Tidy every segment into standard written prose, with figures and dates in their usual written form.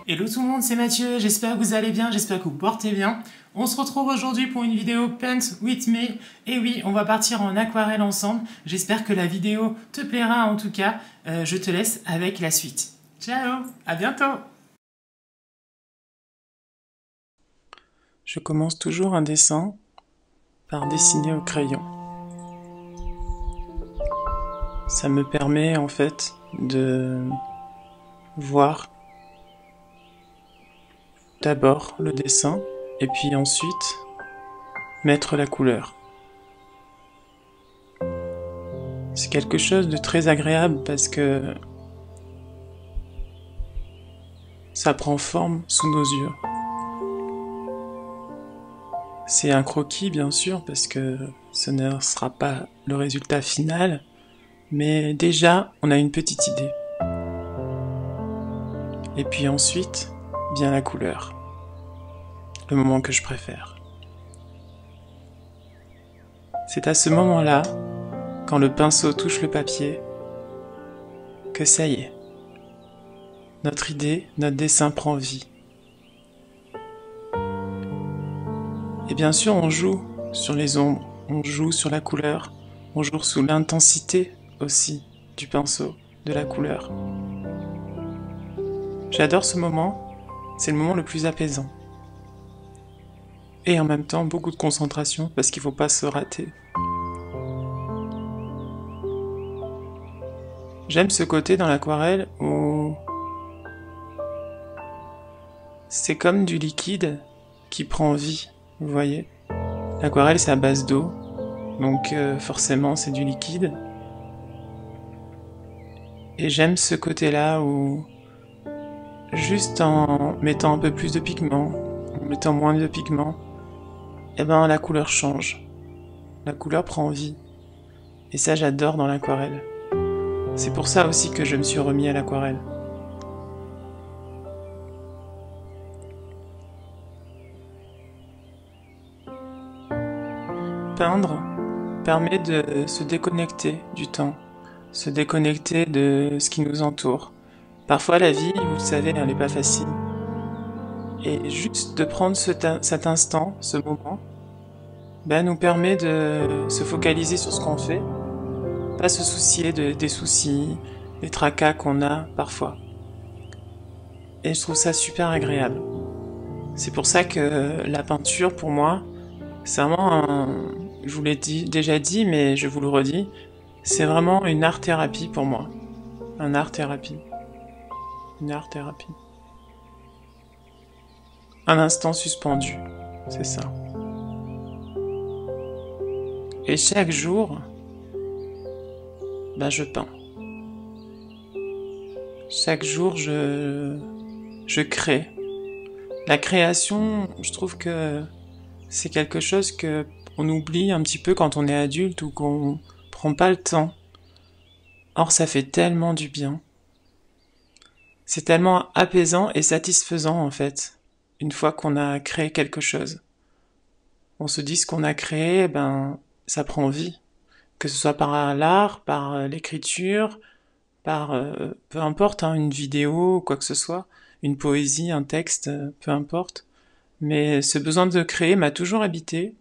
Hello tout le monde, c'est Mathieu, j'espère que vous allez bien, j'espère que vous portez bien. On se retrouve aujourd'hui pour une vidéo Paint with me. Et oui, on va partir en aquarelle ensemble. J'espère que la vidéo te plaira en tout cas. Je te laisse avec la suite. Ciao, à bientôt. Je commence toujours un dessin par dessiner au crayon. Ça me permet en fait de voir d'abord le dessin et puis ensuite mettre la couleur. C'est quelque chose de très agréable parce que ça prend forme sous nos yeux. C'est un croquis bien sûr parce que ce ne sera pas le résultat final, mais déjà on a une petite idée. Et puis ensuite vient la couleur, le moment que je préfère. C'est à ce moment-là, quand le pinceau touche le papier, que ça y est, notre idée, notre dessin prend vie. Et bien sûr, on joue sur les ombres, on joue sur la couleur, on joue sous l'intensité aussi du pinceau, de la couleur. J'adore ce moment, c'est le moment le plus apaisant. Et en même temps, beaucoup de concentration parce qu'il ne faut pas se rater. J'aime ce côté dans l'aquarelle où c'est comme du liquide qui prend vie, vous voyez. L'aquarelle c'est à base d'eau, donc forcément c'est du liquide. Et j'aime ce côté-là où juste en mettant un peu plus de pigment, en mettant moins de pigment, eh ben la couleur change. La couleur prend vie. Et ça j'adore dans l'aquarelle. C'est pour ça aussi que je me suis remis à l'aquarelle. Peindre permet de se déconnecter du temps, se déconnecter de ce qui nous entoure. Parfois la vie, vous le savez, elle n'est pas facile. Et juste de prendre cet instant, ce moment, nous permet de se focaliser sur ce qu'on fait, pas se soucier des soucis, des tracas qu'on a parfois. Et je trouve ça super agréable. C'est pour ça que la peinture, pour moi, c'est vraiment je vous l'ai déjà dit, mais je vous le redis, c'est vraiment une art-thérapie pour moi. Un art-thérapie. Une art-thérapie. Un instant suspendu, c'est ça. Et chaque jour, je peins. Chaque jour, je crée. La création, je trouve que c'est quelque chose que on oublie un petit peu quand on est adulte ou qu'on prend pas le temps. Or, ça fait tellement du bien. C'est tellement apaisant et satisfaisant en fait, une fois qu'on a créé quelque chose. On se dit ce qu'on a créé, ça prend vie. Que ce soit par l'art, par l'écriture, par peu importe, une vidéo, quoi que ce soit, une poésie, un texte, peu importe. Mais ce besoin de créer m'a toujours habité.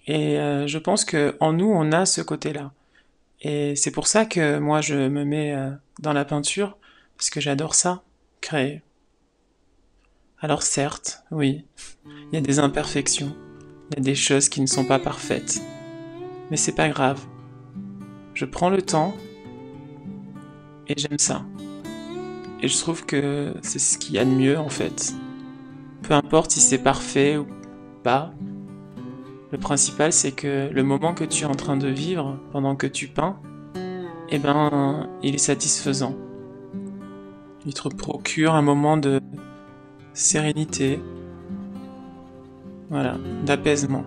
Et je pense que en nous, on a ce côté-là. Et c'est pour ça que moi, je me mets dans la peinture, parce que j'adore ça, créer. Alors certes, oui, il y a des imperfections, il y a des choses qui ne sont pas parfaites. Mais c'est pas grave. Je prends le temps, et j'aime ça. Et je trouve que c'est ce qu'il y a de mieux, en fait. Peu importe si c'est parfait ou pas, le principal, c'est que le moment que tu es en train de vivre pendant que tu peins, il est satisfaisant. Il te procure un moment de sérénité, voilà, d'apaisement.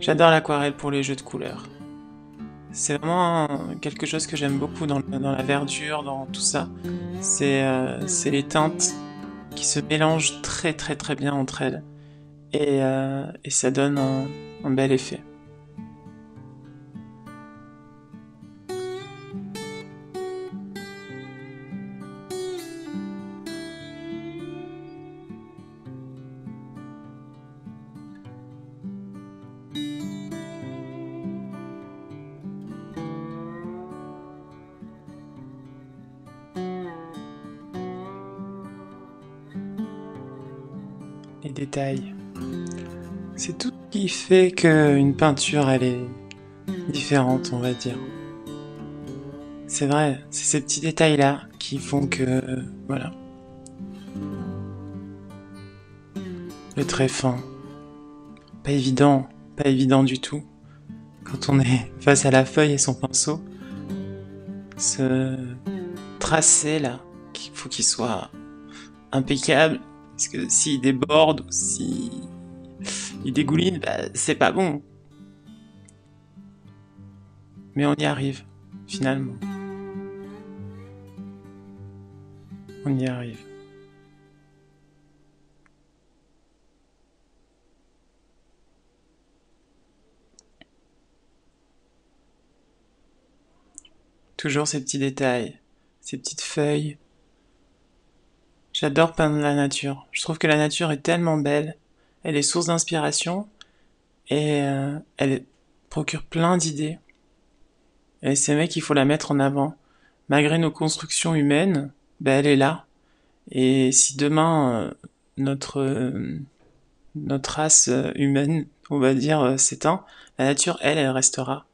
J'adore l'aquarelle pour les jeux de couleurs. C'est vraiment quelque chose que j'aime beaucoup dans la verdure, dans tout ça. C'est les teintes qui se mélangent très très très bien entre elles. Et ça donne un bel effet. les détails. C'est tout ce qui fait qu'une peinture, elle est différente, on va dire. C'est vrai, c'est ces petits détails-là qui font que, voilà, le trait fin, pas évident du tout. Quand on est face à la feuille et son pinceau, ce tracé là, qu'il faut qu'il soit impeccable, parce que s'il déborde ou s'il dégouline, bah, c'est pas bon. Mais on y arrive, finalement. On y arrive. Toujours ces petits détails, ces petites feuilles. J'adore peindre la nature. Je trouve que la nature est tellement belle. Elle est source d'inspiration et elle procure plein d'idées. Et c'est vrai qu'il faut la mettre en avant. Malgré nos constructions humaines, ben elle est là. Et si demain notre race humaine, on va dire, s'éteint, la nature, elle restera.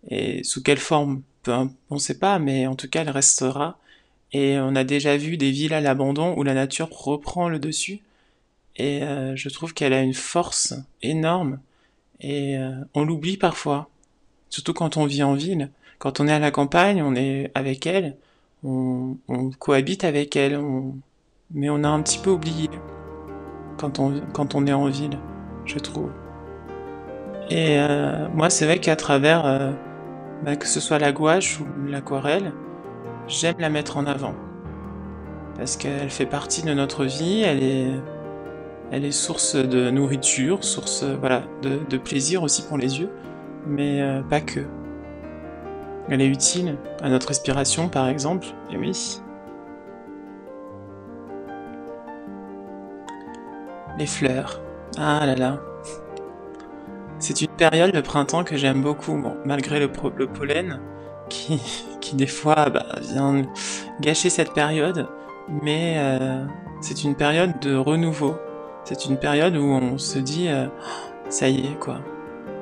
Et sous quelle forme? On ne sait pas, mais en tout cas, elle restera. Et on a déjà vu des villes à l'abandon où la nature reprend le dessus. Et je trouve qu'elle a une force énorme. Et on l'oublie parfois. Surtout quand on vit en ville. Quand on est à la campagne, on est avec elle. On cohabite avec elle. Mais on a un petit peu oublié quand on est en ville, je trouve. Et moi, c'est vrai qu'à travers, que ce soit la gouache ou l'aquarelle, j'aime la mettre en avant. Parce qu'elle fait partie de notre vie, elle est source de nourriture, source voilà, de plaisir aussi pour les yeux, mais pas que. Elle est utile à notre respiration, par exemple, et oui. Les fleurs. Ah là là. C'est une période, le printemps, que j'aime beaucoup, bon, malgré le pollen, qui, qui des fois vient gâcher cette période, mais c'est une période de renouveau. C'est une période où on se dit, ça y est, quoi.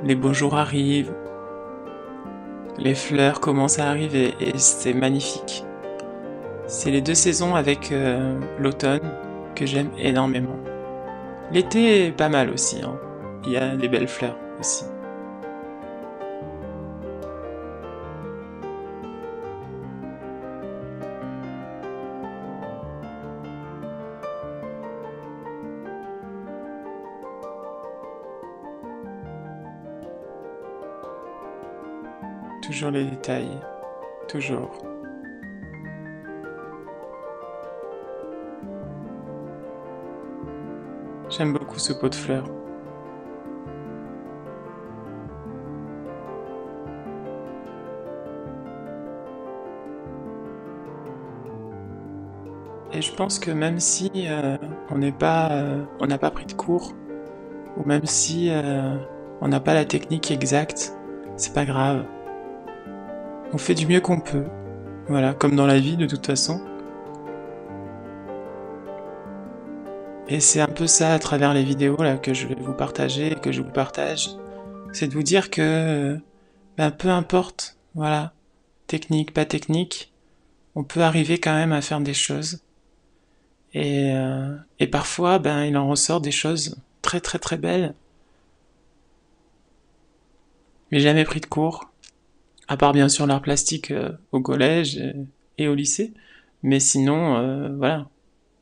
Les beaux jours arrivent, les fleurs commencent à arriver, et c'est magnifique. C'est les deux saisons avec l'automne que j'aime énormément. L'été est pas mal aussi, hein. Il y a des belles fleurs aussi. Toujours les détails, toujours. J'aime beaucoup ce pot de fleurs. Et je pense que même si on n'a pas pris de cours, ou même si on n'a pas la technique exacte, c'est pas grave. On fait du mieux qu'on peut. Voilà, comme dans la vie de toute façon. Et c'est un peu ça à travers les vidéos là que je vais vous partager, que je vous partage. C'est de vous dire que peu importe, voilà, technique, pas technique, on peut arriver quand même à faire des choses. Et parfois, il en ressort des choses très très très belles. Mais jamais pris de cours, à part bien sûr l'art plastique au collège et au lycée. Mais sinon, voilà,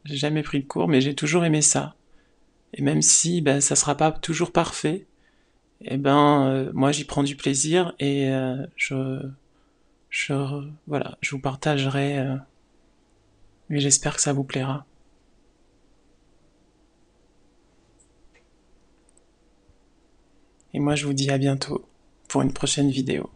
j'ai jamais pris de cours, mais j'ai toujours aimé ça. Et même si ça sera pas toujours parfait, moi j'y prends du plaisir et je voilà, je vous partagerai et j'espère que ça vous plaira. Et moi je vous dis à bientôt pour une prochaine vidéo.